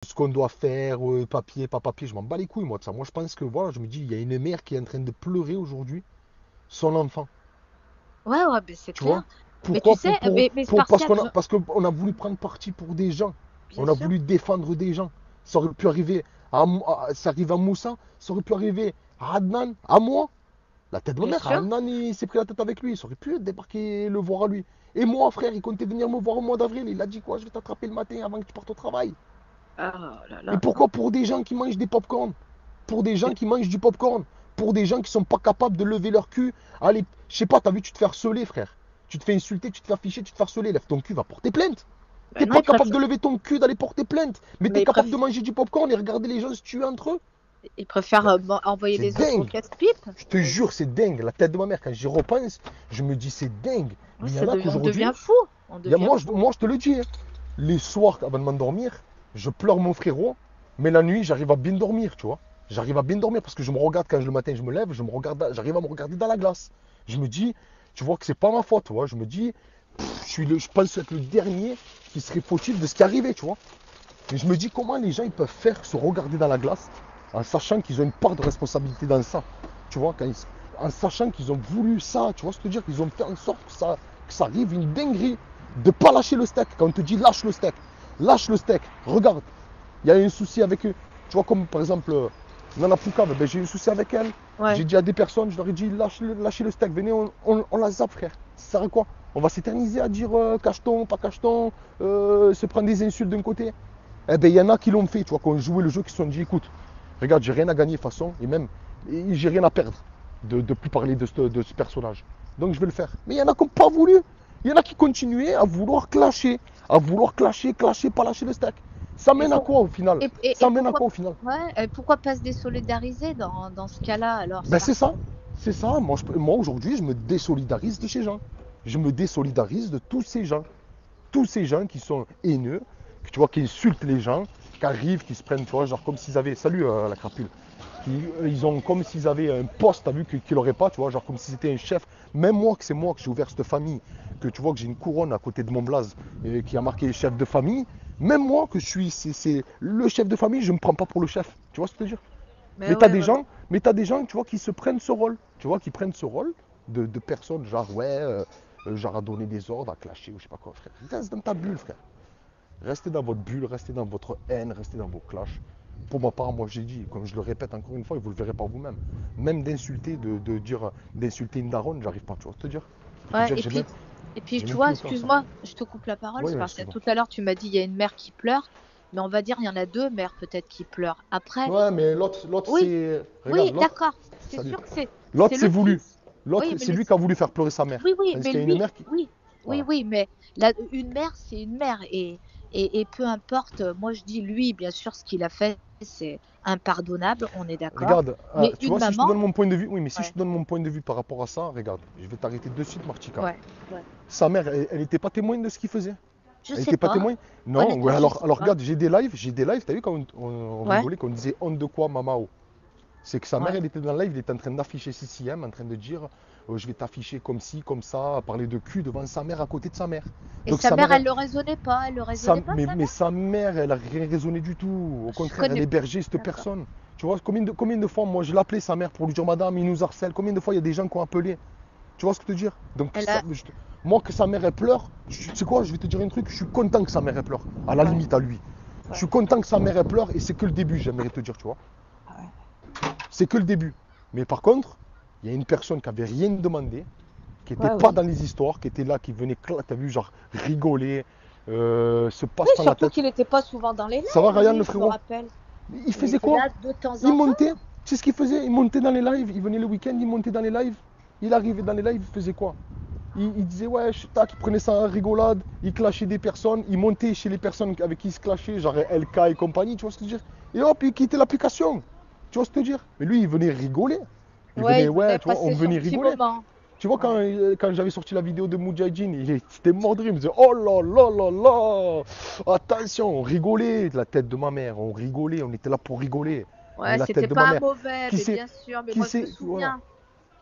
ce qu'on doit faire, papier, pas papier, je m'en bats les couilles, moi, de ça. Moi, je pense que, voilà, je me dis, il y a une mère qui est en train de pleurer aujourd'hui son enfant. Ouais, ouais, ben c'est Tu vois? clair. Mais tu Pourquoi? sais, mais Parce Spartiate, parce qu'on a voulu prendre parti pour des gens. bien On a sûr, voulu défendre des gens. Ça aurait pu arriver ça arrive à Moussa, ça aurait pu arriver à Adnan, à moi. La tête de ma bien mère, sûr. Adnan, il s'est pris la tête avec lui. Ça aurait pu débarquer le voir à lui. Et moi, frère, il comptait venir me voir au mois d'avril. Il a dit quoi? Je vais t'attraper le matin avant que tu partes au travail. Oh là Mais là, non. pourquoi pour des gens qui mangent des pop-corn? Pour des gens qui mangent du pop-corn? Pour des gens qui sont pas capables de lever leur cul? Allez, je sais pas, t'as vu, tu te fais harceler, frère. Tu te fais insulter, tu te fais afficher, tu te fais harceler. Lève ton cul, va porter plainte. Ben T'es non, pas capable de lever ton cul, d'aller porter plainte. Mais t'es mais capable de manger du pop-corn et regarder les gens se tuer entre eux. ils préfèrent envoyer C'est les autres au dingue. casse-pipe. Je te jure, c'est dingue. La tête de ma mère, quand j'y repense, je me dis, c'est dingue. Ouais, Mais il y en a on qu'aujourd'hui, devient fou. On devient fou. moi, je te le dis, hein, les soirs avant de m'endormir, je pleure mon frérot, mais la nuit, j'arrive à bien dormir, tu vois. J'arrive à bien dormir parce que je me regarde quand le matin je me lève, j'arrive à me regarder dans la glace. Je me dis, tu vois que c'est pas ma faute, tu vois. Je me dis, je pense être le dernier qui serait fautif de ce qui est arrivé, tu vois. Mais je me dis comment les gens ils peuvent faire se regarder dans la glace en sachant qu'ils ont une part de responsabilité dans ça. Tu vois, en sachant qu'ils ont voulu ça, tu vois ce que je veux dire, qu'ils ont fait en sorte que ça arrive une dinguerie de pas lâcher le steak. Quand on te dit lâche le steak, regarde, il y a un souci avec eux. Tu vois, comme par exemple Nana Foukave, ben, j'ai eu un souci avec elle. Ouais. J'ai dit à des personnes, je leur ai dit lâchez le steak, venez, on la zappe, frère. Ça sert à quoi? On va s'éterniser à dire cacheton, pas cacheton, se prendre des insultes d'un côté. Eh ben, il y en a qui l'ont fait, tu vois, qui ont joué le jeu, qui se sont dit, écoute, regarde, j'ai rien à gagner de toute façon, et même, j'ai rien à perdre de plus parler de ce personnage. Donc je vais le faire. Mais il y en a qui n'ont pas voulu. Il y en a qui continuaient à vouloir clasher, pas lâcher le steak. Ça Et, mène à pour, quoi au final? et Ça mène à pourquoi, quoi au final? ouais, et pourquoi pas se désolidariser dans ce cas-là, alors, Ben c'est Spartiate? ça, c'est ça. Moi aujourd'hui, je me désolidarise de ces gens. Je me désolidarise de tous ces gens qui sont haineux, tu vois, qui insultent les gens, qui arrivent, qui se prennent, tu vois, genre comme s'ils avaient, salut la crapule, ils ont comme s'ils avaient un poste, t'as vu, qu'ils n'auraient pas, tu vois, genre comme si c'était un chef. Même moi, que c'est moi que j'ai ouvert cette famille, que tu vois que j'ai une couronne à côté de mon blaze qui a marqué chef de famille, même moi que je suis, c'est le chef de famille, je ne me prends pas pour le chef. Tu vois ce que je veux dire? Mais ouais, ouais, ouais. Mais t'as des gens, tu vois, qui se prennent ce rôle, tu vois, qui prennent ce rôle de personnes, genre, ouais, genre à donner des ordres, à clasher ou je sais pas quoi, frère. Reste dans ta bulle, frère. Restez dans votre bulle, restez dans votre haine, restez dans vos clashs. Pour ma part, moi j'ai dit, comme je le répète encore une fois, et vous le verrez par vous-même, même d'insulter, de dire, d'insulter une daronne, j'arrive pas, tu vois, te dire. Te Ouais, dire, et puis, j'ai tu même vois, plus le temps, ça. excuse-moi, je te coupe la parole, Oui, c'est parce que excuse-moi. tout à l'heure, tu m'as dit, il y a une mère qui pleure, mais on va dire, il y en a deux mères peut-être qui pleurent. Après, Ouais, mais l'autre, oui, c'est. oui, Regarde, l'autre. d'accord, c'est Salut. sûr que L'autre, c'est c'est le voulu. fils. Oui, L'autre, mais c'est lui qui a voulu faire pleurer sa mère. oui, oui, Tandis mais qu'il y a une lui, mère qui. oui, oui, Voilà. oui, mais une mère, c'est une mère. Et peu importe, moi je dis, lui, bien sûr, ce qu'il a fait, c'est impardonnable, on est d'accord. Regarde, Mais tu une vois, si je te maman, donne mon point de vue, oui, mais si je ouais, te donne mon point de vue par rapport à ça, regarde, je vais t'arrêter de suite, Martika. ouais, ouais. Sa mère, elle n'était pas témoigne de ce qu'il faisait. Je Elle sais n'était pas pas, témoin. Non, ouais, honnêtement, je sais alors pas. regarde, j'ai des lives, t'as vu quand on Ouais, rigolait, quand on disait honte de quoi, Mamao. C'est que sa mère, ouais. elle était dans le live, il était en train d'afficher CCM, en train de dire je vais t'afficher comme ci, comme ça, parler de cul devant sa mère à côté de sa mère. Et Donc sa sa mère, mère, elle le raisonnait pas, sa mais mère? sa mère, elle a rien raisonné du tout. Au Je contraire, elle connais. hébergeait cette D'accord. personne. Tu vois, combien de fois, moi, je l'appelais sa mère pour lui dire madame, il nous harcèle. Combien de fois il y a des gens qui ont appelé. Tu vois ce que je veux te dire? Donc, Elle a. moi, que sa mère, elle pleure, tu sais quoi, je vais te dire un truc, je suis content que sa mère, elle pleure. À la Ouais, limite, à lui. Je suis ouais, content que sa mère, elle pleure et c'est que le début, j'aimerais te dire, tu vois. ouais. C'est que le début. Mais par contre, il y a une personne qui avait rien demandé, qui n'était Ouais, pas oui. dans les histoires, qui était là, qui venait, t'as vu, genre rigoler, se Oui, passant la surtout tête. qu'il n'était pas souvent dans les Ça va, lives, Ryan, le lui, je me frérot? rappelle. Il Il faisait était quoi? là de temps Il en temps. montait. Tu sais ce qu'il faisait? Il montait dans les lives. Il venait le week-end, il montait dans les lives. Il arrivait dans les lives, il faisait quoi? Il disait ouais, tac, il prenait ça en rigolade, il clashait des personnes, il montait chez les personnes avec qui il se clashait, genre LK et compagnie, tu vois ce que je veux dire? Et hop, il quittait l'application. Tu vois ce que je veux dire? Mais lui, il venait rigoler. Il Ouais, venait, il ouais, venait tu vois, on passer son venait petit rigoler. moment. Tu vois, Ouais. quand j'avais sorti la vidéo de Moudjahidine, il était mort de rire. Il me disait oh là là là là, attention, on rigolait, la tête de ma mère, on rigolait, on était là pour rigoler. Mais Ouais, la tête c'était de ma pas un mère, mauvais, qui mais sait, bien sûr. Mais qui moi, je me sait, voilà. souviens.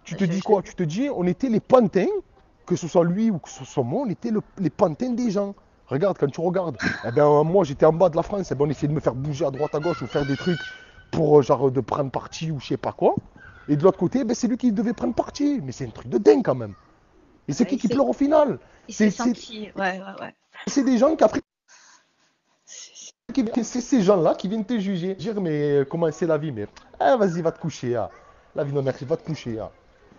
Tu te dis Je quoi? l'ai. Tu te dis, on était les pantins, que ce soit lui ou que ce soit moi, on était les pantins des gens. Regarde, quand tu regardes, eh ben, moi j'étais en bas de la France, eh ben, on essayait de me faire bouger à droite à gauche ou faire des trucs pour genre de prendre parti ou je sais pas quoi. Et de l'autre côté, ben, c'est lui qui devait prendre parti. Mais c'est un truc de dingue quand même. Et c'est Ouais, qui pleure au final? il s'est C'est c'est- senti. Ouais, ouais, ouais. c'est des gens qui après, C'est- c'est ces gens-là qui viennent te juger. Dire, mais comment c'est la vie? Mais vas-y, va te coucher. Ah. La vie, non merci, va te coucher. Ah.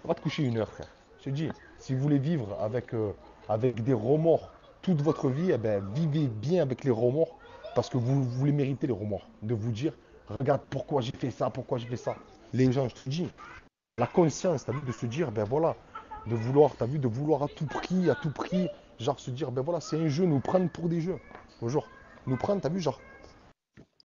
Va te coucher 1 heure, frère. Je te dis, si vous voulez vivre avec des remords toute votre vie, eh ben, vivez bien avec les remords parce que vous les méritez, les remords. De vous dire, regarde pourquoi j'ai fait ça, pourquoi j'ai fait ça. Les gens, je te dis, la conscience, t'as vu, de se dire, ben voilà, de vouloir, t'as vu, de vouloir à tout prix, genre se dire, ben voilà, c'est un jeu, nous prendre pour des jeux. Bonjour. Nous prendre, t'as vu, genre,